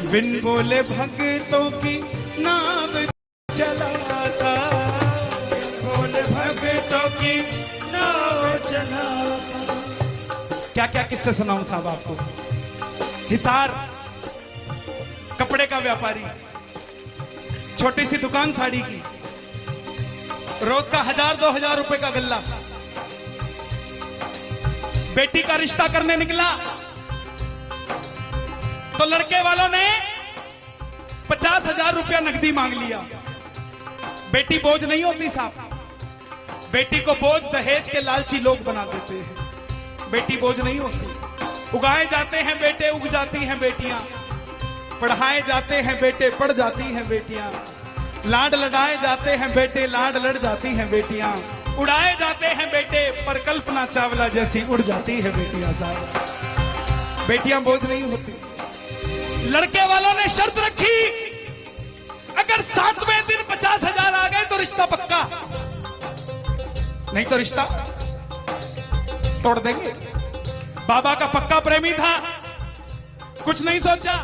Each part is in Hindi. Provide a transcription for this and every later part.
बिन बोले भक्तों की नाव चलाता, बोले भक्तों की नाव चलाता। क्या क्या किस्से सुनाऊं साहब आपको। हिसार कपड़े का व्यापारी, छोटी सी दुकान साड़ी की, रोज का 1000-2000 रुपए का गल्ला। बेटी का रिश्ता करने निकला तो लड़के वालों ने 50,000 रुपया नकदी मांग लिया। बेटी बोझ नहीं होती साहब, बेटी को बोझ दहेज के लालची लोग बना देते हैं। बेटी बोझ नहीं होती। उगाए जाते हैं बेटे, उग जाती हैं बेटियां। पढ़ाए जाते हैं बेटे, पढ़ जाती हैं बेटियां। लाड लड़ाए जाते हैं बेटे, लाड लड़ जाती हैं बेटियां। उड़ाए जाते हैं बेटे, पर कल्पना चावला जैसी उड़ जाती है बेटियां साहब। बेटियां बोझ नहीं होती। लड़के वालों ने शर्त रखी, अगर 7वें दिन 50,000 आ गए तो रिश्ता पक्का, नहीं तो रिश्ता तोड़ देंगे। बाबा का पक्का प्रेमी था, कुछ नहीं सोचा,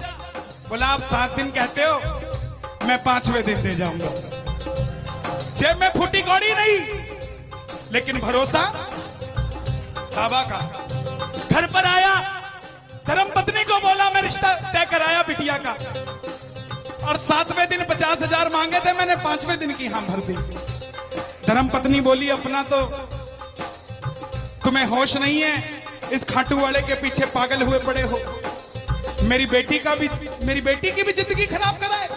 बोला आप 7 दिन कहते हो, मैं 5वें दिन दे जाऊंगा। जेब में फूटी कौड़ी नहीं, लेकिन भरोसा बाबा का। घर पर आया, धर्मपत्नी को बोला मैं रिश्ता तय कराया बिटिया का, और 7वें दिन 50,000 मांगे थे, मैंने 5वें दिन की हां भर दी। धर्मपत्नी बोली अपना तो तुम्हें होश नहीं है, इस खाटू वाले के पीछे पागल हुए पड़े हो। मेरी बेटी की भी जिंदगी खराब कराए।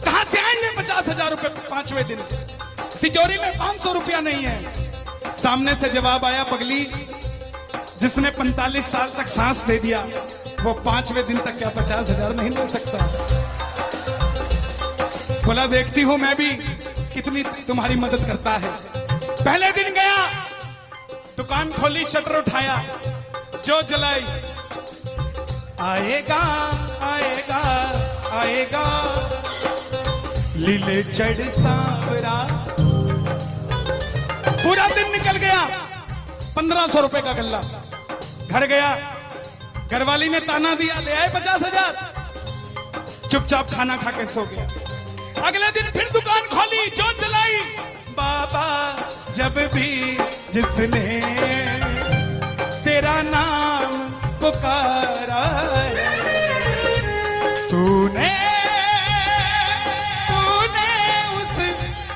कहां से आएंगे 50,000 रुपए 5वें दिन? तिजोरी में 500 रुपया नहीं है। सामने से जवाब आया, पगली जिसने 45 साल तक सांस दे दिया, वो 5वें दिन तक क्या 50,000 नहीं ले सकता? बोला देखती हूं मैं भी कितनी तुम्हारी मदद करता है। पहले दिन गया, दुकान खोली, शटर उठाया, जो जलाई, आएगा आएगा आएगा लीले चढ़ सांवरा। पूरा दिन निकल गया, 1500 रुपए का गल्ला। घर गया, घरवाली ने ताना दिया, ले आए 50,000। चुपचाप खाना खा के सो गया। अगले दिन फिर दुकान खोली, जो जलाई, बाबा जब भी जिसने तेरा नाम पुकारा, तूने उस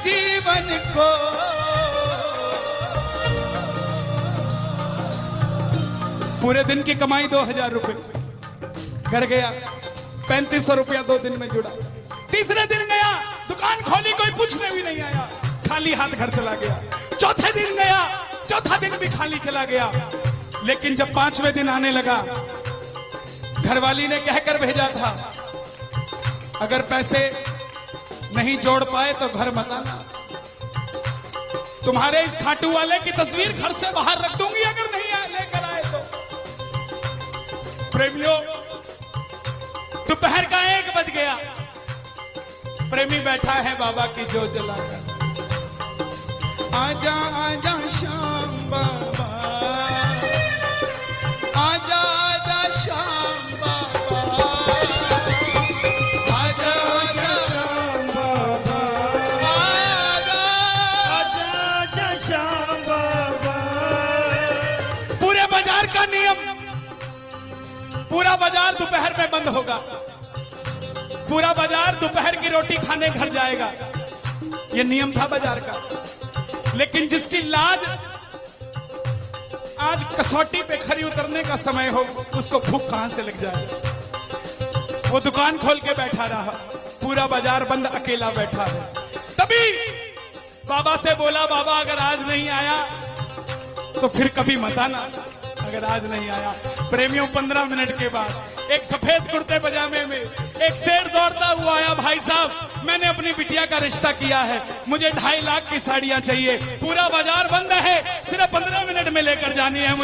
जीवन को पूरे दिन की कमाई 2,000 रुपए। घर गया, 3500 रुपया 2 दिन में जुड़ा। तीसरे दिन गया, दुकान खोली, कोई पूछने भी नहीं आया, खाली हाथ घर चला गया। चौथे दिन गया, चौथा दिन भी खाली चला गया। लेकिन जब 5वें दिन आने लगा, घरवाली ने कहकर भेजा था, अगर पैसे नहीं जोड़ पाए तो घर मत आना। तुम्हारे इस खाटू वाले की तस्वीर घर से बाहर रख दूंगी अगर नहीं लेकर आए तो। प्रेमियों, दोपहर का 1 बज गया, प्रेमी बैठा है बाबा की जोत जलाकर। आजा आजा श्याम बाबा, आजा आजा श्याम बाबा, आजा आजा श्याम बाबा, आजा आजा श्याम बाबा। पूरे बाजार का नियम, पूरा बाजार दोपहर में बंद होगा। पूरा बाजार दोपहर की रोटी खाने घर जाएगा। यह नियम था बाजार का। लेकिन जिसकी लाज आज कसौटी पे खरी उतरने का समय हो, उसको भूख कहां से लग जाए। वो दुकान खोल के बैठा रहा, पूरा बाजार बंद, अकेला बैठा है। तभी बाबा से बोला, बाबा अगर आज नहीं आया तो फिर कभी मत आना, अगर आज नहीं आया। प्रेमियों, 15 मिनट के बाद एक सफेद कुर्ते पजामे में एक शेर दौड़ता हुआ आया, भाई साहब मैंने अपनी बिटिया का रिश्ता किया है, मुझे 2.5 लाख की साड़ियां चाहिए, पूरा बाजार बंद है, सिर्फ 15 मिनट में लेकर जानी है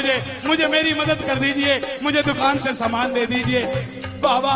मुझे मेरी मदद कर दीजिए, मुझे दुकान से सामान दे दीजिए। बाबा